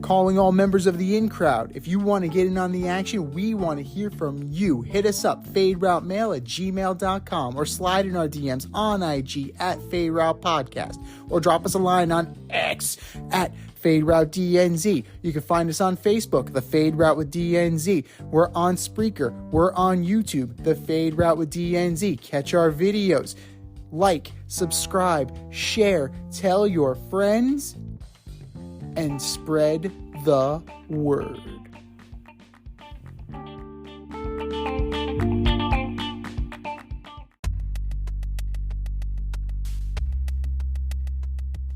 calling all members of the in crowd. If you want to get in on the action, we want to hear from you. Hit us up, faderoutemail@gmail.com, or slide in our DMs on IG at FadeRoutePodcast, or drop us a line on X at FadeRouteDNZ. You can find us on Facebook, The Fade Route with DNZ. We're on Spreaker. We're on YouTube, The Fade Route with DNZ. Catch our videos. Like, subscribe, share, tell your friends, and spread the word.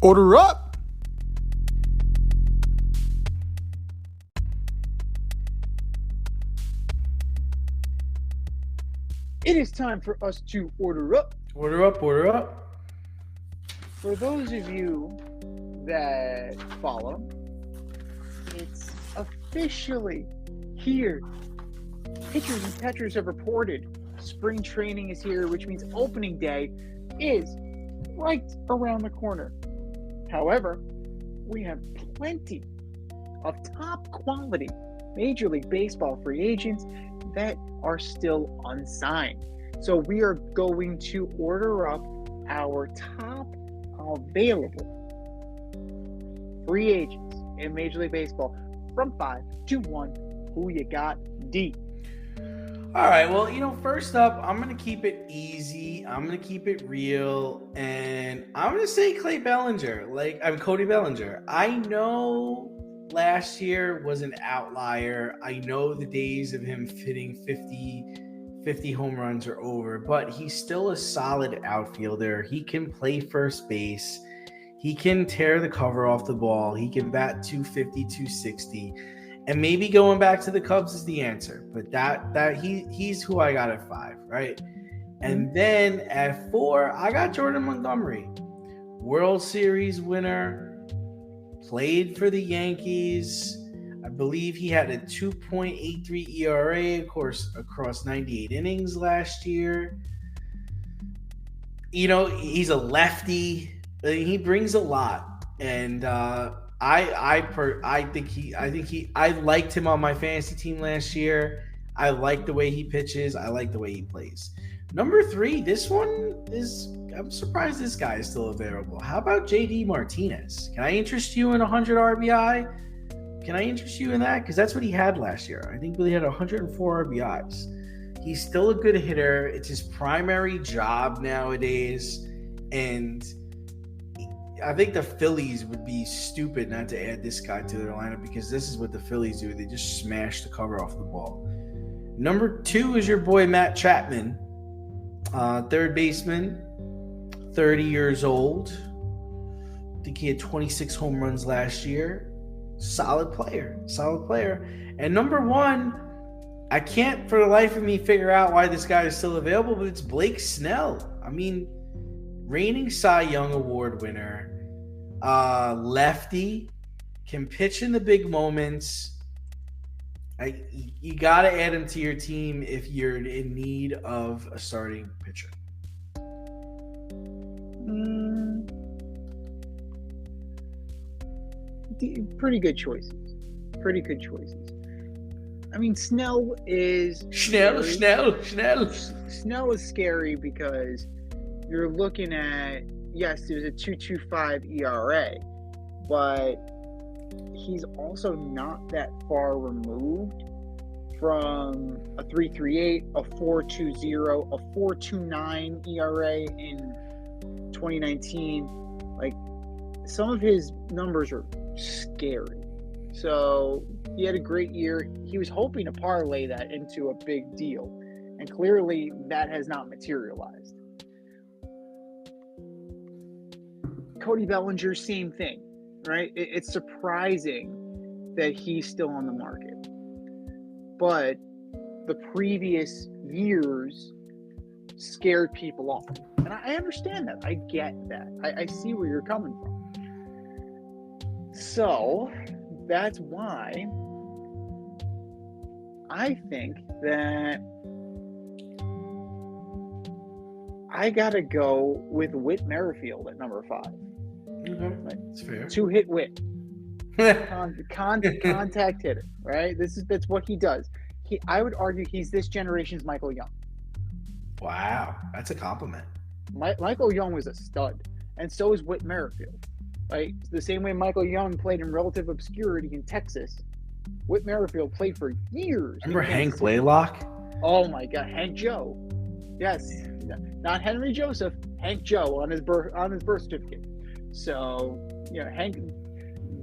Order up! It is time for us to order up. Order up, order up. For those of you that follow, it's officially here. Pitchers and catchers have reported. Spring training is here, which means opening day is right around the corner. However, we have plenty of top quality Major League Baseball free agents that are still unsigned. So we are going to order up our top available free agents in Major League Baseball from 5 to 1. Who you got, D? All right, well, first up, I'm going to keep it easy. I'm going to keep it real. And I'm going to say Cody Bellinger. I know last year was an outlier. I know the days of him hitting 50 home runs are over, but he's still a solid outfielder. He can play first base. He can tear the cover off the ball. He can bat 250, 260. And maybe going back to the Cubs is the answer. But he's who I got at 5, right? And then at 4, I got Jordan Montgomery. World Series winner, played for the Yankees. I believe he had a 2.83 ERA, of course, across 98 innings last year. He's a lefty. He brings a lot, and I liked him on my fantasy team last year. I like the way he pitches. I like the way he plays. Number 3, this one I'm surprised this guy is still available. How about JD Martinez? Can I interest you in 100 RBI? Can I interest you in that? Because that's what he had last year. I think he had 104 RBIs. He's still a good hitter. It's his primary job nowadays. And I think the Phillies would be stupid not to add this guy to their lineup, because this is what the Phillies do. They just smash the cover off the ball. Number 2 is your boy Matt Chapman, third baseman, 30 years old. I think he had 26 home runs last year. Solid player. And number 1, I can't for the life of me figure out why this guy is still available, but it's Blake Snell. I mean, reigning Cy Young Award winner, lefty, can pitch in the big moments. You got to add him to your team if you're in need of a starting pitcher. Pretty good choices. I mean, Snell is Snell is scary because you're looking at, yes, there's a 2.25 ERA, but he's also not that far removed from a 3.38, a 4.20, a 4.29 ERA in 2019. Like, some of his numbers are scary. So he had a great year. He was hoping to parlay that into a big deal, and clearly that has not materialized. Cody Bellinger, same thing, right? It's surprising that he's still on the market, but the previous years scared people off, and I understand that. I get that. I see where you're coming from. So that's why I think that I gotta go with Whit Merrifield at number 5. Okay, that's fair. 2-hit Whit. Contact hitter, right? That's what he does. I would argue he's this generation's Michael Young. Wow, that's a compliment. Michael Young was a stud, and so is Whit Merrifield. Right? The same way Michael Young played in relative obscurity in Texas, Whit Merrifield played for years. Remember Hank Blaylock? Oh my God, Hank Joe. Yes, not Henry Joseph. Hank Joe on his birth certificate. So Hank,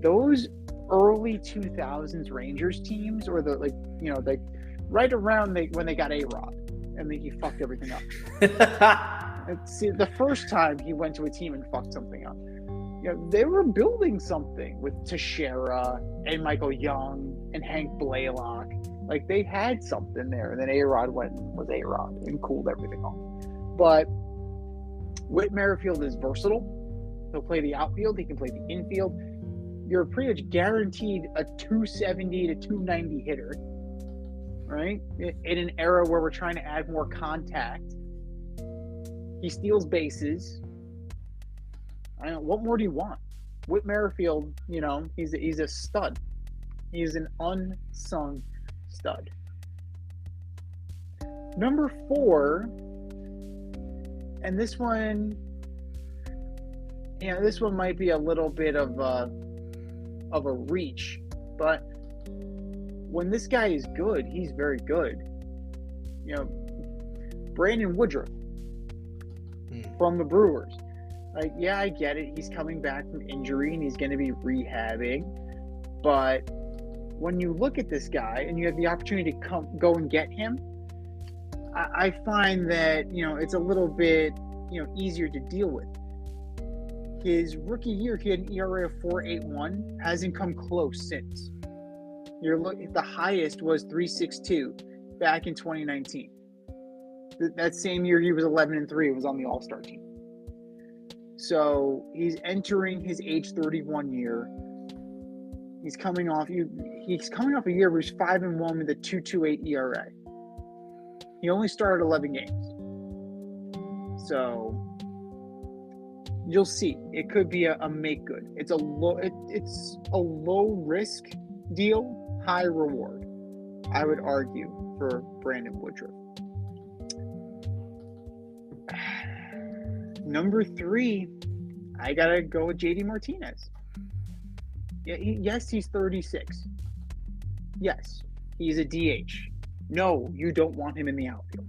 those early 2000s Rangers teams, or right around when they got A-Rod, and then he fucked everything up. See, the first time he went to a team and fucked something up, they were building something with Teixeira and Michael Young and Hank Blaylock. Like, they had something there, and then A-Rod went and was A-Rod and cooled everything off. But Whit Merrifield is versatile. He'll play the outfield. He can play the infield. You're pretty much guaranteed a 270 to 290 hitter, right? In an era where we're trying to add more contact. He steals bases. I don't know, what more do you want? Whit Merrifield, he's a stud. He's an unsung stud. Number 4, and this one might be a little bit of a reach, but when this guy is good, he's very good. Brandon Woodruff from the Brewers. Like, yeah, I get it. He's coming back from injury and he's going to be rehabbing. But when you look at this guy and you have the opportunity to go and get him, I find that, it's a little bit, easier to deal with. His rookie year, he had an ERA of 4.81, hasn't come close since. The highest was 3.62 back in 2019. That same year, he was 11-3. It was on the All-Star team. So he's entering his age 31 year. He's coming off a year where he's 5-1 with a 2.28 ERA. He only started 11 games. So you'll see. It could be a make good. It's a low risk deal, high reward, I would argue, for Brandon Woodruff. Number 3, I gotta go with JD Martinez. Yes, he's 36. Yes, he's a DH. No, you don't want him in the outfield.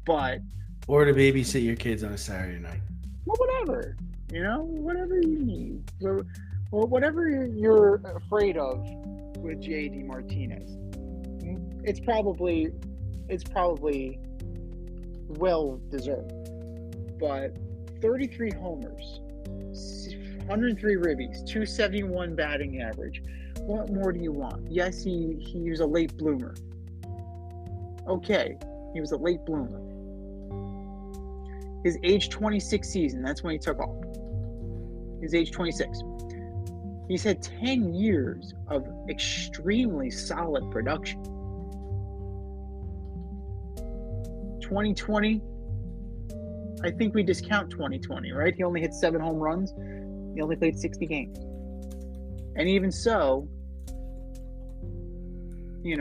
But or to babysit your kids on a Saturday night. Well, whatever. Whatever you need. Well, whatever you're afraid of with JD Martinez, it's probably well deserved. But 33 homers, 103 ribbies, 271 batting average. What more do you want? Yes, he was a late bloomer. Okay, he was a late bloomer. His age 26 season, that's when he took off. His age 26. He's had 10 years of extremely solid production. 2020, I think we discount 2020, right? He only hit 7 home runs. He only played 60 games. And even so, he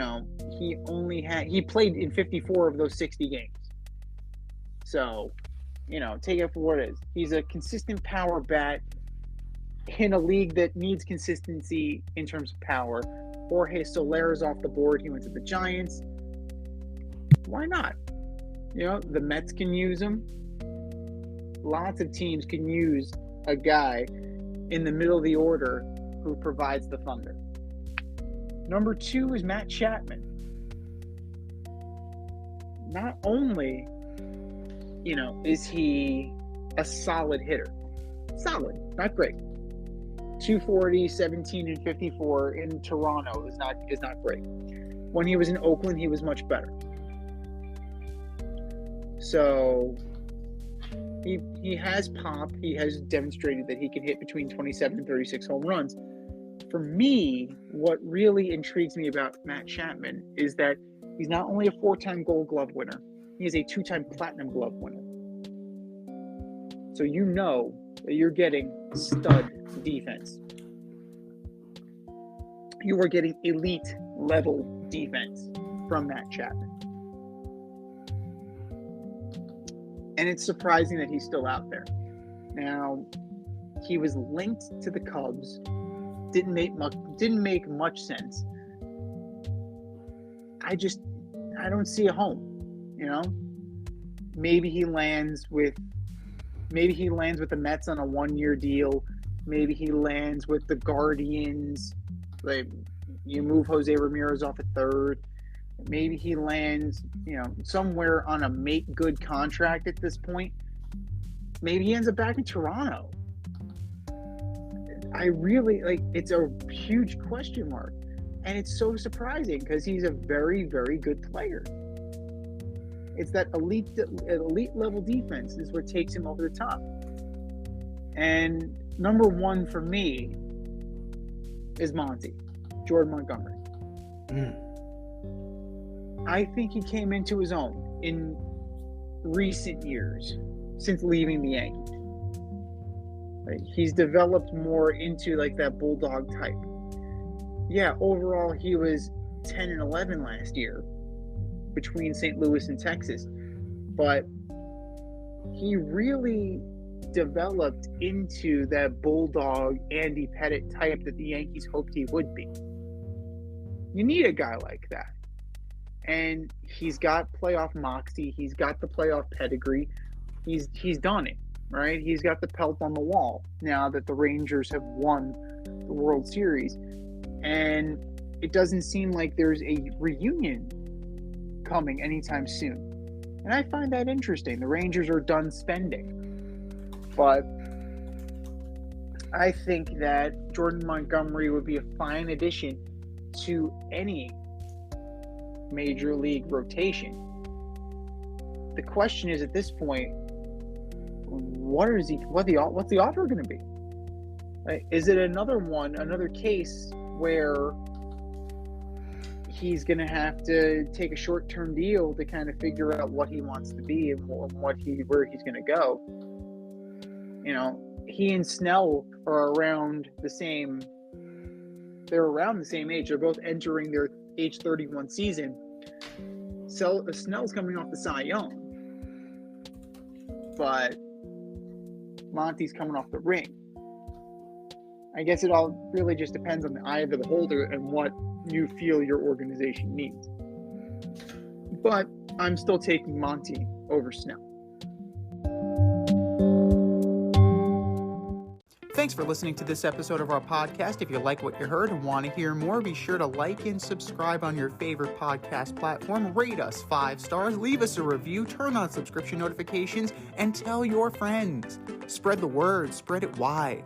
played in 54 of those 60 games. So, take it for what it is. He's a consistent power bat in a league that needs consistency in terms of power. Jorge Soler's off the board. He went to the Giants. Why not? The Mets can use him. Lots of teams can use a guy in the middle of the order who provides the thunder. Number 2 is Matt Chapman. Not only, is he a solid hitter. Solid, not great. 240, 17, and 54 in Toronto is not great. When he was in Oakland, he was much better. So he has pop. He has demonstrated that he can hit between 27 and 36 home runs. For me, what really intrigues me about Matt Chapman is that he's not only a 4-time Gold Glove winner, he is a 2-time Platinum Glove winner. So that you're getting stud defense you are getting elite level defense from Matt Chapman. And it's surprising that he's still out there. Now, he was linked to the Cubs. Didn't make much sense. I don't see a home, you know? Maybe he lands with the Mets on a 1-year deal. Maybe he lands with the Guardians. Like, you move Jose Ramirez off at third. Maybe he lands, somewhere on a make good contract at this point. Maybe he ends up back in Toronto. It's a huge question mark. And it's so surprising because he's a very, very good player. It's that elite level defense is what takes him over the top. And number one for me is Jordan Montgomery. I think he came into his own in recent years since leaving the Yankees. He's developed more into that bulldog type. Yeah, overall he was 10-11 last year between St. Louis and Texas, but he really developed into that bulldog Andy Pettitte type that the Yankees hoped he would be. You need a guy like that. And he's got playoff moxie. He's got the playoff pedigree. He's done it, right? He's got the pelt on the wall now that the Rangers have won the World Series. And it doesn't seem like there's a reunion coming anytime soon. And I find that interesting. The Rangers are done spending. But I think that Jordan Montgomery would be a fine addition to any major league rotation. The question is, at this point, what's the offer going to be? Is it another case where he's going to have to take a short-term deal to kind of figure out what he wants to be and where he's going to go? He and Snell are around the same. They're around the same age. They're both entering their age 31 season. So Snell's coming off the Cy Young, but Monty's coming off the ring. I guess it all really just depends on the eye of the beholder and what you feel your organization needs. But I'm still taking Monty over Snell. Thanks for listening to this episode of our podcast. If you like what you heard and want to hear more, be sure to like and subscribe on your favorite podcast platform. Rate us 5 stars, leave us a review, turn on subscription notifications, and tell your friends. Spread the word, spread it wide.